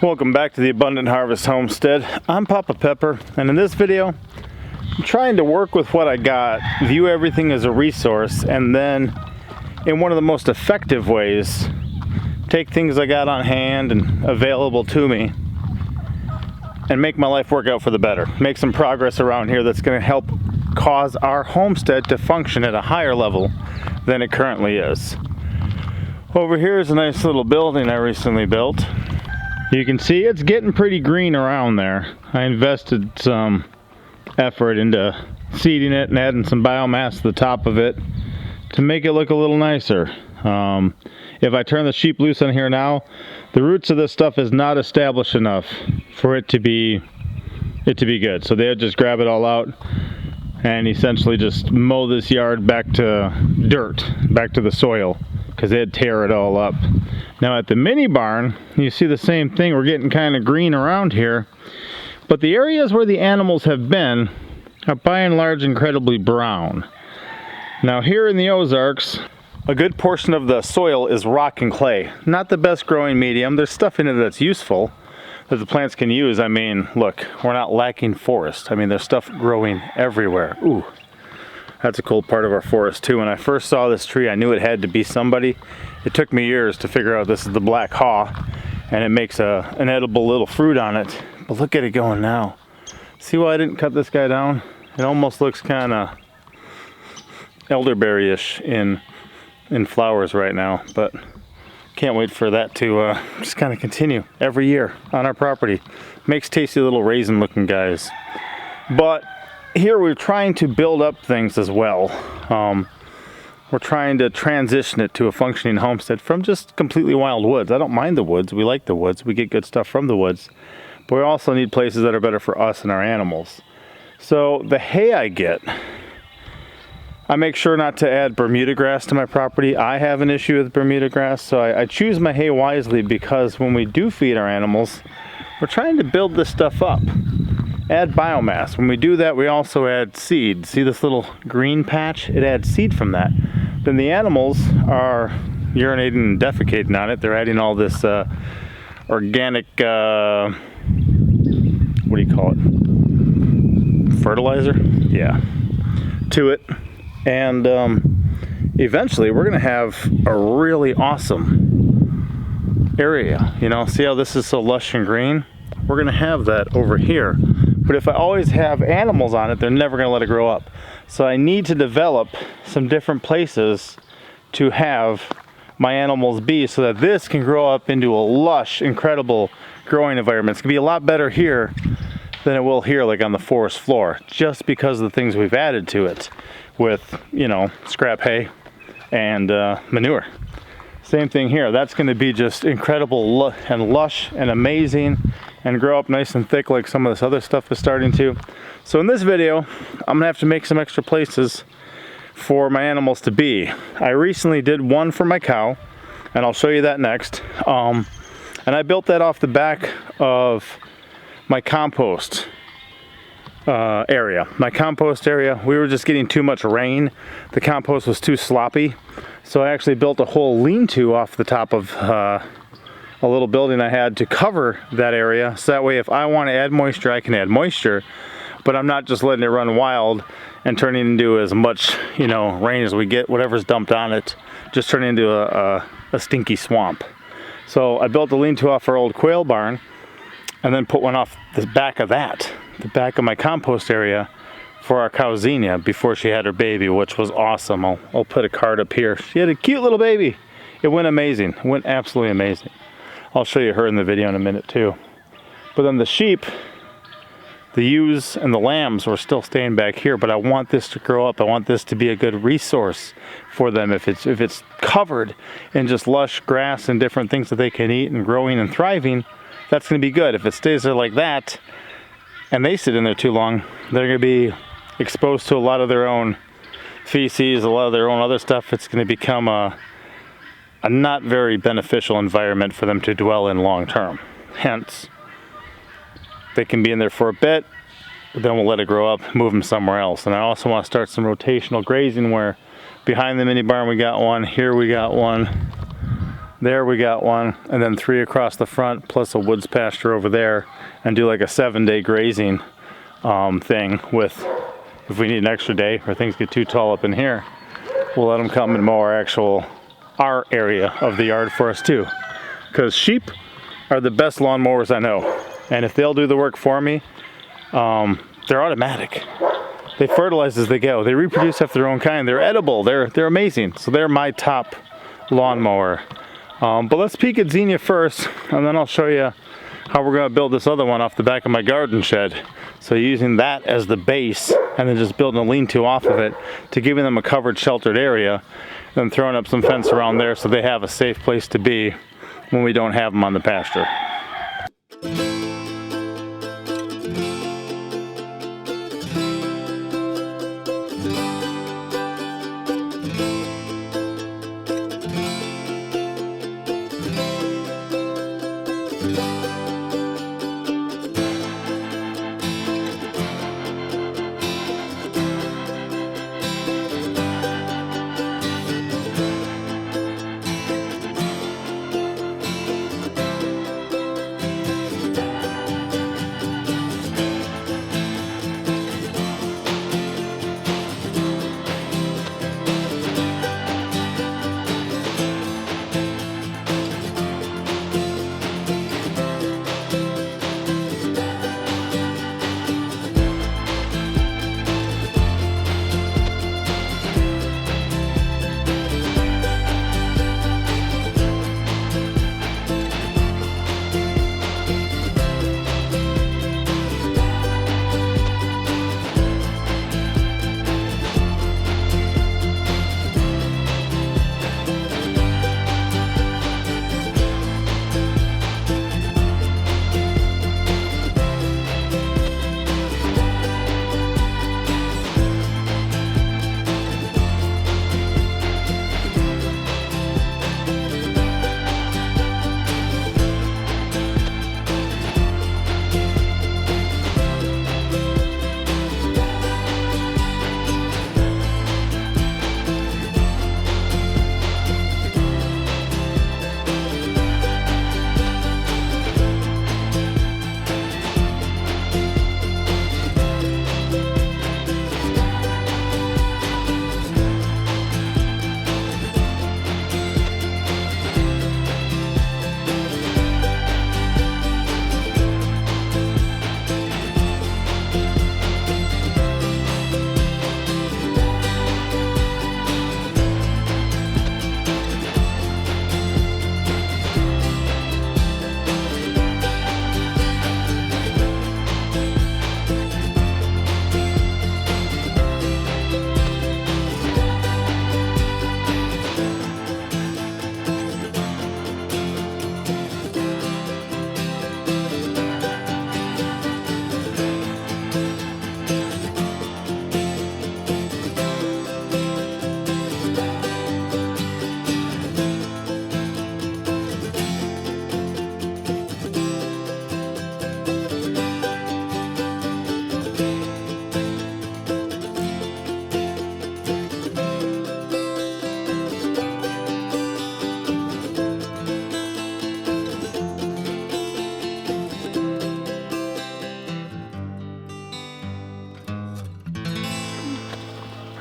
Welcome back to the Abundant Harvest Homestead. I'm Papa Pepper, and in this video I'm trying to work with what I got, view everything as a resource, and then in one of the most effective ways take things I got on hand and available to me and make my life work out for the better. Make some progress around here that's going to help cause our homestead to function at a higher level than it currently is. Over here is a nice little building I recently built. You can see it's getting pretty green around there. I invested some effort into seeding it and adding some biomass to the top of it to make it look a little nicer. If I turn the sheep loose on here now, the roots of this stuff is not established enough for it to be good. So they'll just grab it all out and essentially just mow this yard back to dirt, back to the soil, because they'd tear it all up. Now at the mini barn, you see the same thing. We're getting kind of green around here, but the areas where the animals have been are by and large incredibly brown. Now here in the Ozarks, a good portion of the soil is rock and clay. Not the best growing medium. There's stuff in it that's useful that the plants can use. I mean, look, we're not lacking forest. I mean, there's stuff growing everywhere. Ooh, that's a cool part of our forest too. When I first saw this tree, I knew it had to be somebody. It took me years to figure out this is the black haw, and it makes an edible little fruit on it. But look at it going now. See why I didn't cut this guy down? It almost looks kind of elderberry-ish in flowers right now, but can't wait for that to just kind of continue every year on our property. Makes tasty little raisin looking guys. But here we're trying to build up things as well. We're trying to transition it to a functioning homestead from just completely wild woods. I don't mind the woods. We like the woods. We get good stuff from the woods. But we also need places that are better for us and our animals. So the hay I get, I make sure not to add Bermuda grass to my property. I have an issue with Bermuda grass, so I choose my hay wisely, because when we do feed our animals, we're trying to build this stuff up. Add biomass. When we do that, we also add seed. See this little green patch? It adds seed from that. Then the animals are urinating and defecating on it. They're adding all this organic, what do you call it? fertilizer, yeah, to it. And eventually we're gonna have a really awesome area. You know, see how this is so lush and green? We're gonna have that over here. But if I always have animals on it, they're never gonna let it grow up. So I need to develop some different places to have my animals be, so that this can grow up into a lush, incredible growing environment. It's gonna be a lot better here than it will here, like on the forest floor, just because of the things we've added to it with, you know, scrap hay and manure. Same thing here. That's going to be just incredible and lush and amazing and grow up nice and thick like some of this other stuff is starting to. So in this video, I'm gonna have to make some extra places for my animals to be. I recently did one for my cow, and I'll show you that next. And I built that off the back of my compost area. My compost area, we were just getting too much rain. The compost was too sloppy. So I actually built a whole lean-to off the top of a little building I had to cover that area. So that way if I want to add moisture, I can add moisture, but I'm not just letting it run wild and turning into as much, you know, rain as we get, whatever's dumped on it, just turning into a stinky swamp. So I built a lean-to off our old quail barn, and then put one off the back of that, the back of my compost area, for our cow Xenia before she had her baby, which was awesome. I'll put a card up here. She had a cute little baby. It went amazing. It went absolutely amazing. I'll show you her in the video in a minute too. But then the sheep, the ewes and the lambs were still staying back here, but I want this to grow up. I want this to be a good resource for them. If it's covered in just lush grass and different things that they can eat and growing and thriving, that's going to be good. If it stays there like that and they sit in there too long, they're going to be exposed to a lot of their own feces, a lot of their own other stuff. It's going to become a not very beneficial environment for them to dwell in long term. Hence, they can be in there for a bit, but then we'll let it grow up, move them somewhere else. And I also want to start some rotational grazing, where behind the mini barn we got one, here we got one, there we got one, and then 3 across the front, plus a woods pasture over there, and do like a 7-day grazing thing with, if we need an extra day or things get too tall up in here, we'll let them come and mow our area of the yard for us too. Because sheep are the best lawnmowers I know. And if they'll do the work for me, they're automatic. They fertilize as they go. They reproduce after their own kind. They're edible. They're amazing. So they're my top lawnmower. But let's peek at Xenia first, and then I'll show you how we're going to build this other one off the back of my garden shed. So using that as the base, and then just building a lean-to off of it to giving them a covered, sheltered area, then throwing up some fence around there so they have a safe place to be when we don't have them on the pasture.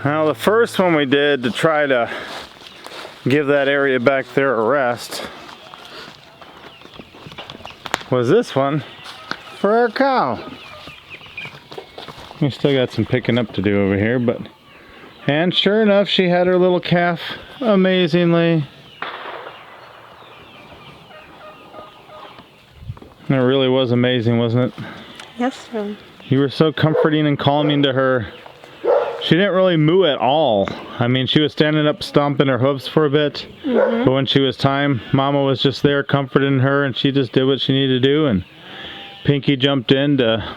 Now the first one we did to try to give that area back there a rest was this one for our cow. We still got some picking up to do over here, and sure enough, she had her little calf amazingly. It really was amazing, wasn't it? Yes, really. You were so comforting and calming to her. She didn't really moo at all. I mean, she was standing up stomping her hooves for a bit, but when she was time, Mama was just there comforting her, and she just did what she needed to do, and Pinky jumped in to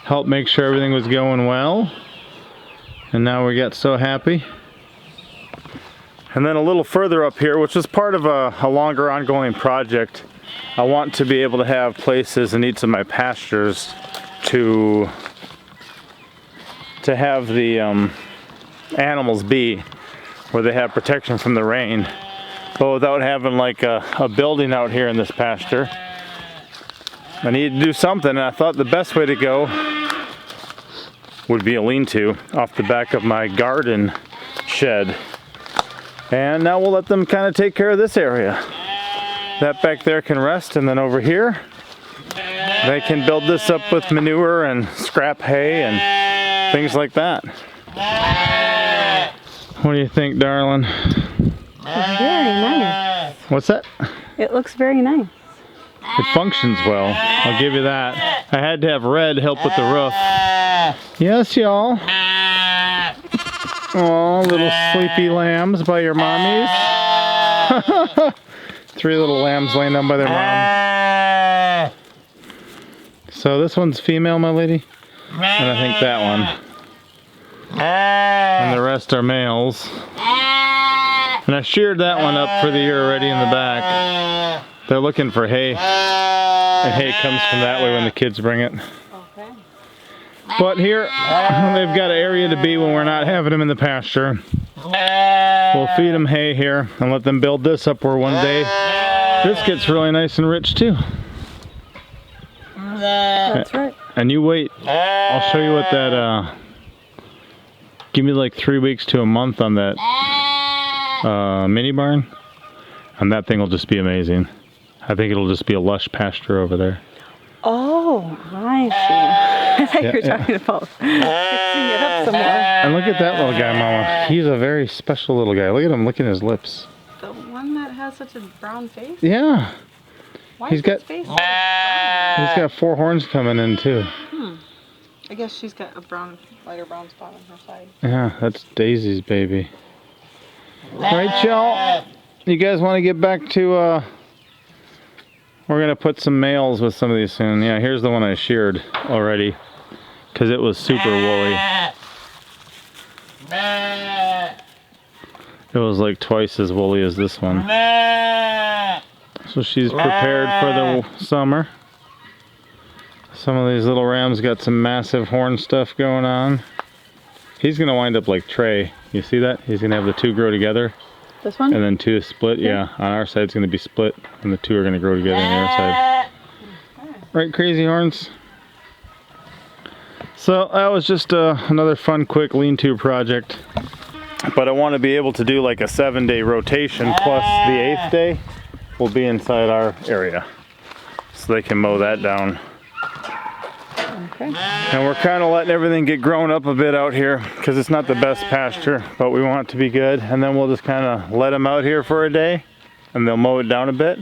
help make sure everything was going well, and now we got so happy. And then a little further up here, which is part of a longer ongoing project, I want to be able to have places in each of my pastures to have the animals be where they have protection from the rain, but without having like a building out here in this pasture. I needed to do something, and I thought the best way to go would be a lean-to off the back of my garden shed. And now we'll let them kind of take care of this area. That back there can rest, and then over here they can build this up with manure and scrap hay and things like that. What do you think, darling? Very nice. What's that? It looks very nice. It functions well, I'll give you that. I had to have Red help with the roof. Yes, y'all. Oh, little sleepy lambs by your mommies. 3 little lambs laying down by their mom. So this one's female, my lady. And I think that one. And the rest are males. And I sheared that one up for the year already in the back. They're looking for hay. And hay comes from that way when the kids bring it. Okay. But here, they've got an area to be when we're not having them in the pasture. We'll feed them hay here and let them build this up where one day this gets really nice and rich too. That's right. And you wait. I'll show you what that, give me like 3 weeks to a month on that mini barn. And that thing will just be amazing. I think it'll just be a lush pasture over there. Oh, I see. I thought you were talking about fixing it up some more. And look at that little guy, Mama. He's a very special little guy. Look at him licking his lips. The one that has such a brown face? Yeah. Why He's is got his face so brown? He's got 4 horns coming in too. I guess she's got a lighter brown spot on her side. Yeah, that's Daisy's baby. Right, y'all? You guys want to get back to, we're going to put some males with some of these soon. Yeah, here's the one I sheared already, because it was super woolly. It was like twice as woolly as this one. So she's prepared for the summer. Some of these little rams got some massive horn stuff going on. He's going to wind up like Trey. You see that? He's going to have the 2 grow together. This one? And then 2 split. Yeah, on our side it's going to be split, and the 2 are going to grow together on the other side. Right, Crazy Horns? So that was just another fun, quick lean-to project. But I want to be able to do like a 7-day rotation, plus the 8th day will be inside our area. So they can mow that down. Okay. And we're kind of letting everything get grown up a bit out here because it's not the best pasture, but we want it to be good. And then we'll just kind of let them out here for a day, and they'll mow it down a bit.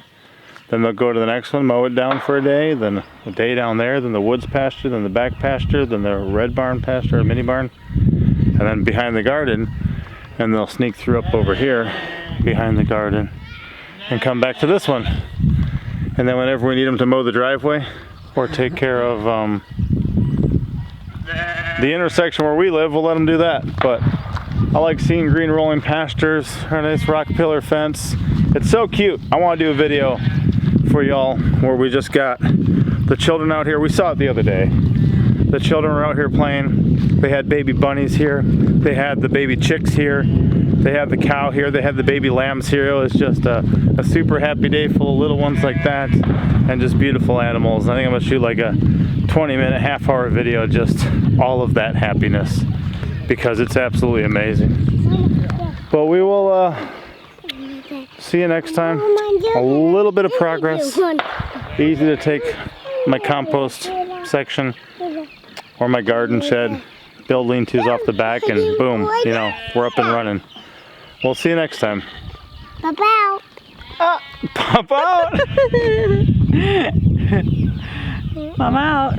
Then they'll go to the next one, mow it down for a day, then a day down there, then the woods pasture, then the back pasture, then the red barn pasture, or mini barn, and then behind the garden. And they'll sneak through up over here behind the garden and come back to this one. And then whenever we need them to mow the driveway or take care of the intersection where we live, we'll let them do that. But I like seeing green rolling pastures, our nice rock pillar fence. It's so cute. I want to do a video for y'all where we just got the children out here. We saw it the other day. The children were out here playing. They had baby bunnies here. They had the baby chicks here. They had the cow here. They had the baby lambs here. It was just a super happy day full of little ones like that and just beautiful animals. I think I'm gonna shoot like a 20-minute, half-hour video, just all of that happiness. because it's absolutely amazing. But we will see you next time. A little bit of progress. Easy to take my compost section or my garden shed, build lean-tos off the back, and boom, you know, we're up and running. We'll see you next time. Pop out. Pop out! I'm out.